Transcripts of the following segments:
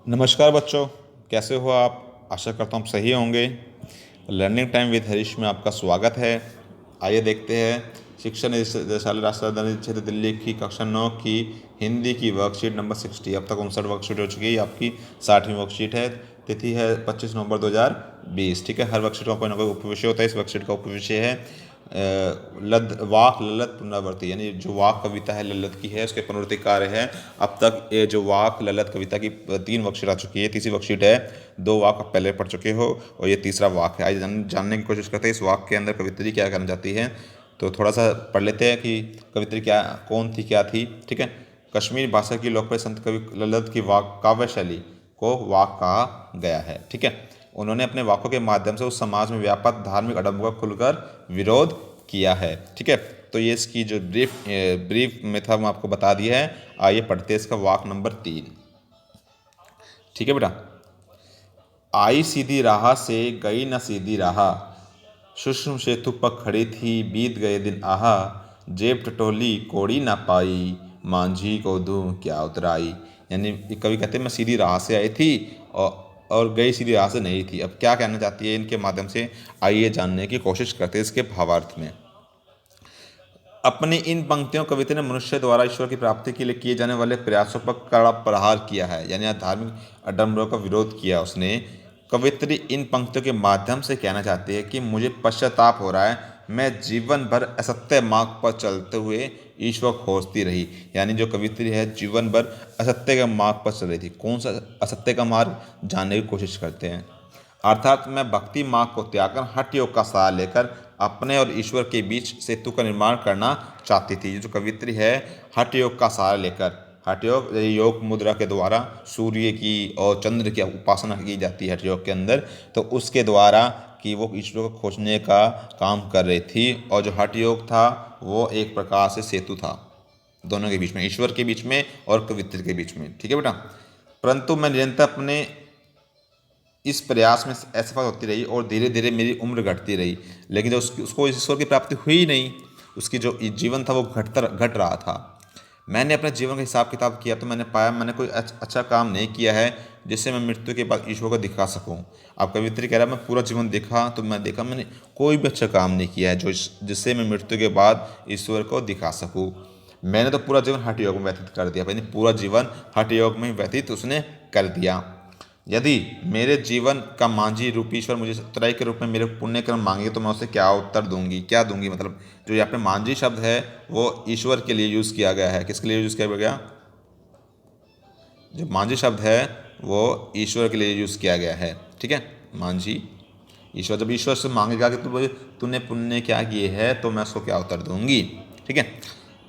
नमस्कार बच्चों, कैसे हो आप? आशा करता हूँ आप सही होंगे। लर्निंग टाइम विद हरीश में आपका स्वागत है। आइए देखते हैं शिक्षा निदेशालय राजधानी क्षेत्र दिल्ली की कक्षा 9 की हिंदी की वर्कशीट नंबर 60। अब तक 59 वर्कशीट हो चुकी है। आपकी 60वीं वर्कशीट है। तिथि है 25 नवंबर 2020। ठीक है, हर वर्कशीट का कोई ना कोई उपविषय होता है। इस वर्कशीट का उपविषय है वाक ललित पुनरावृत्ति, यानी जो वाक कविता है ललित की है, उसके पुनरावृत्ति कार्य है। अब तक ये जो वाक ललित कविता की 3 वर्कशीट आ चुकी है। तीसरी वर्कशीट है। 2 वाक आप पहले पढ़ चुके हो और ये तीसरा वाक है। आइए जानने की कोशिश करते हैं इस वाक के अंदर कवित्री क्या करना चाहती है। तो थोड़ा सा पढ़ लेते हैं कि कवित्री क्या कौन थी, क्या थी। ठीक है, कश्मीरी भाषा की लोकप्रिय संत कवि ललित की वाक काव्य शैली को वाक कहा गया है। ठीक है, उन्होंने अपने वाकों के माध्यम से उस समाज में व्यापक धार्मिक अडम्बरों का खुलकर विरोध किया है। ठीक है, तो ये इसकी जो ब्रीफ में था मैं आपको बता दिया है। आइए पढ़ते हैं इसका वाक नंबर 3। ठीक है बेटा, आई सीधी राह से गई न सीधी राह, सूक्ष्म सेतु पर खड़ी थी बीत गए दिन आहा, जेब टटोली कोड़ी ना पाई, मांझी को दूं क्या उतराई। यानी कवि कहते हैं मैं सीधी राह से आई थी और गई सीधी राह से नहीं थी। अब क्या कहना चाहती है इनके माध्यम से, आइए जानने की कोशिश करते हैं इसके भावार्थ में। अपनी इन पंक्तियों कविता ने मनुष्य द्वारा ईश्वर की प्राप्ति के लिए किए जाने वाले प्रयासों पर कड़ा प्रहार किया है, यानी धार्मिक आडंबरों का विरोध किया उसने। कवित्री इन पंक्तियों के माध्यम से कहना चाहती है कि मुझे पश्चाताप हो रहा है, मैं जीवन भर असत्य मार्ग पर चलते हुए ईश्वर खोजती रही। यानी जो कवित्री है जीवन भर असत्य के मार्ग पर चल रही थी। कौन सा असत्य का मार्ग, जानने की कोशिश करते हैं। अर्थात मैं भक्ति मार्ग को त्याग कर हठ योग का सहारा लेकर अपने और ईश्वर के बीच सेतु का निर्माण करना चाहती थी। ये जो कवित्री है हठ योग का सहारा लेकर, हठ योग योग मुद्रा के द्वारा सूर्य की और चंद्र की उपासना की जाती है हठ योग के अंदर, तो उसके द्वारा कि वो ईश्वर को खोजने का काम कर रही थी। और जो हठ योग था वो एक प्रकार से सेतु था दोनों के बीच में, ईश्वर के बीच में और कवित्री के बीच में। ठीक है बेटा, परंतु मैं निरंतर अपने इस प्रयास में असफल होती रही और धीरे धीरे मेरी उम्र घटती रही, लेकिन जब उसको ईश्वर की प्राप्ति हुई नहीं, उसकी जो जीवन था वो घट रहा था। मैंने अपने जीवन का हिसाब किताब किया तो मैंने पाया मैंने कोई अच्छा काम नहीं किया है जिससे मैं मृत्यु के बाद ईश्वर को दिखा सकूं। अब कवित्री कह रहा है मैं पूरा जीवन देखा तो मैं देखा मैंने कोई भी अच्छा काम नहीं किया है जो जिससे मैं मृत्यु के बाद ईश्वर को दिखा सकूँ। मैंने तो पूरा जीवन हठ योग में व्यतीत कर दिया, यानी पूरा जीवन हठ योग में व्यतीत उसने कर दिया। यदि मेरे जीवन का मांझी रूप ईश्वर मुझे उत्तराई के रूप में मेरे पुण्य कर्म मांगे तो मैं उसे क्या उत्तर दूंगी, क्या दूंगी। मतलब जो यहाँ पे मांझी शब्द है वो ईश्वर के लिए यूज़ किया गया है। किसके लिए यूज़ किया गया? जो मांझी शब्द है वो ईश्वर के लिए यूज़ किया गया है। ठीक है, मांझी ईश्वर, जब ईश्वर से मांगेगा कि तूने पुण्य क्या किए है तो मैं उसको क्या उत्तर दूंगी। ठीक है,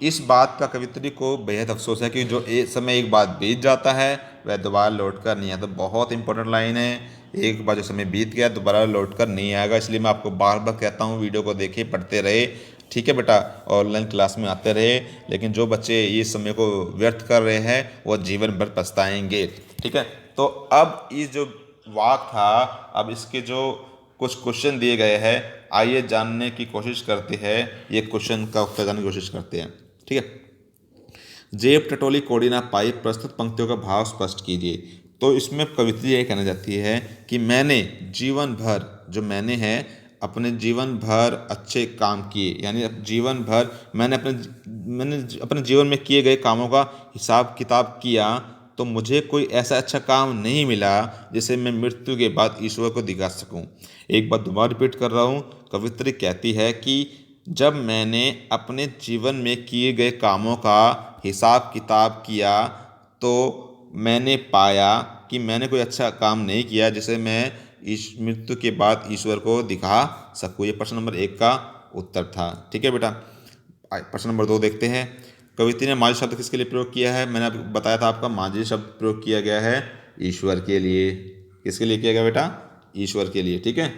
इस बात का कवित्री को बेहद अफसोस है कि जो एक समय एक बात बीत जाता है वह दोबारा लौट कर नहीं आता। बहुत इंपॉर्टेंट लाइन है, एक बार जो समय बीत गया दोबारा लौट कर नहीं आएगा। इसलिए मैं आपको बार बार कहता हूँ वीडियो को देखिए, पढ़ते रहे। ठीक है बेटा, ऑनलाइन क्लास में आते रहे, लेकिन जो बच्चे ये समय को व्यर्थ कर रहे हैं वो जीवन भर पछताएंगे। ठीक है, तो अब ये जो वाक था, अब इसके जो कुछ क्वेश्चन दिए गए हैं, आइए जानने की कोशिश करते हैं। ये क्वेश्चन का उत्तर जानने की कोशिश करते हैं। ठीक है, जेब टटोली कोड़ी ना पाई, प्रस्तुत पंक्तियों का भाव स्पष्ट कीजिए। तो इसमें कवित्री ये कहना चाहती है कि मैंने जीवन भर, जो मैंने है अपने जीवन भर अच्छे काम किए, यानी जीवन भर मैंने अपने जीवन में किए गए कामों का हिसाब किताब किया, तो मुझे कोई ऐसा अच्छा काम नहीं मिला जिसे मैं मृत्यु के बाद ईश्वर को दिखा सकूं। एक बात दोबारा रिपीट कर रहा हूं, कवित्री कहती है कि जब मैंने अपने जीवन में किए गए कामों का हिसाब किताब किया तो मैंने पाया कि मैंने कोई अच्छा काम नहीं किया जिसे मैं इस मृत्यु के बाद ईश्वर को दिखा सकूँ। ये प्रश्न नंबर 1 का उत्तर था। ठीक है बेटा, प्रश्न नंबर 2 देखते हैं। कवित्री ने मांझी शब्द किसके लिए प्रयोग किया है? मैंने आपको बताया था आपका मांझी शब्द प्रयोग किया गया है ईश्वर के लिए। किसके लिए किया गया बेटा? ईश्वर के लिए। ठीक है,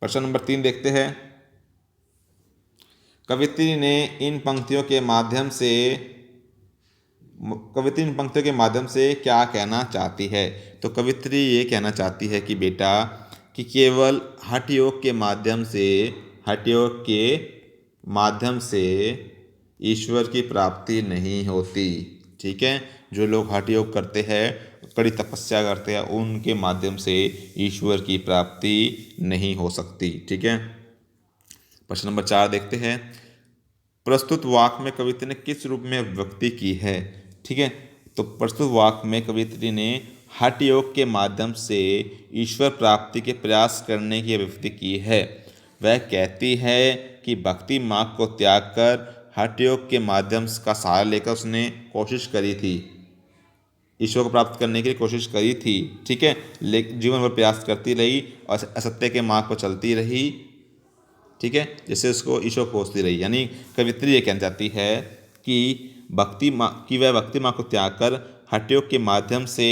प्रश्न नंबर 3 देखते हैं। कवित्री ने इन पंक्तियों के माध्यम से क्या कहना चाहती है? तो कवित्री ये कहना चाहती है कि बेटा कि केवल हठ योग के माध्यम से ईश्वर की प्राप्ति नहीं होती। ठीक है। जो लोग हठ योग करते हैं, कड़ी तपस्या करते हैं, उनके माध्यम से ईश्वर की प्राप्ति नहीं हो सकती। ठीक है। प्रश्न नंबर 4 देखते हैं। प्रस्तुत वाक्य में कवित्री ने किस रूप में अभिव्यक्ति की है? ठीक है। तो प्रस्तुत वाक्य में कवित्री ने हठ योग के माध्यम से ईश्वर प्राप्ति के प्रयास करने की अभिव्यक्ति की है। वह कहती है कि भक्ति मार्ग को त्याग कर हठ योग के माध्यम का सहारा लेकर उसने कोशिश करी थी, ईश्वर को प्राप्त करने की लिए कोशिश करी थी। ठीक है। लेकिन जीवन भर प्रयास करती रही और असत्य के मार्ग पर चलती रही। ठीक है। जैसे उसको ईश्वर खोजती रही। यानी कवित्री ये कहना चाहती है कि वह भक्ति मार्ग को त्याग कर हठ योग के माध्यम से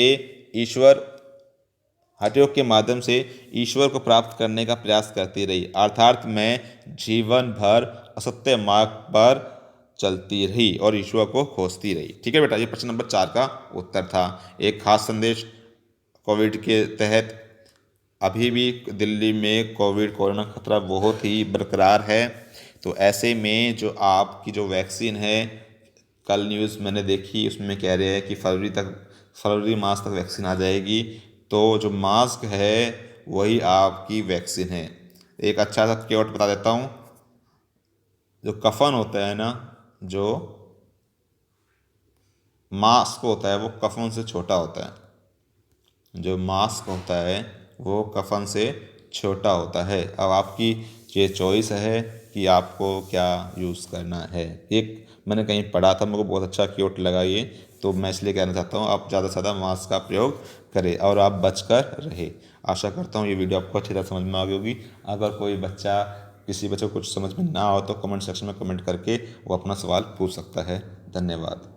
ईश्वर को प्राप्त करने का प्रयास करती रही, अर्थात मैं जीवन भर असत्य मार्ग पर चलती रही और ईश्वर को खोजती रही। ठीक है बेटा, ये प्रश्न नंबर 4 का उत्तर था। एक खास संदेश कोविड के तहत अभी भी दिल्ली में कोरोना खतरा बहुत ही बरकरार है। तो ऐसे में जो आपकी जो वैक्सीन है, कल न्यूज़ मैंने देखी, उसमें कह रहे हैं कि फरवरी मास तक वैक्सीन आ जाएगी। तो जो मास्क है वही आपकी वैक्सीन है। एक अच्छा सा क्योट बता देता हूँ। जो कफन होता है ना, जो मास्क होता है वो कफन से छोटा होता है। जो मास्क होता है वो कफन से छोटा होता है। अब आपकी ये चॉइस है कि आपको क्या यूज़ करना है। एक मैंने कहीं पढ़ा था, मेरे को बहुत अच्छा क्यूट लगा ये, तो मैं इसलिए कहना चाहता हूँ आप ज़्यादा से ज़्यादा मास्क का प्रयोग करें और आप बचकर रहे। आशा करता हूँ ये वीडियो आपको अच्छी तरह समझ में आ गई होगी। अगर किसी बच्चे को कुछ समझ में ना हो तो कमेंट सेक्शन में कमेंट करके वो अपना सवाल पूछ सकता है। धन्यवाद।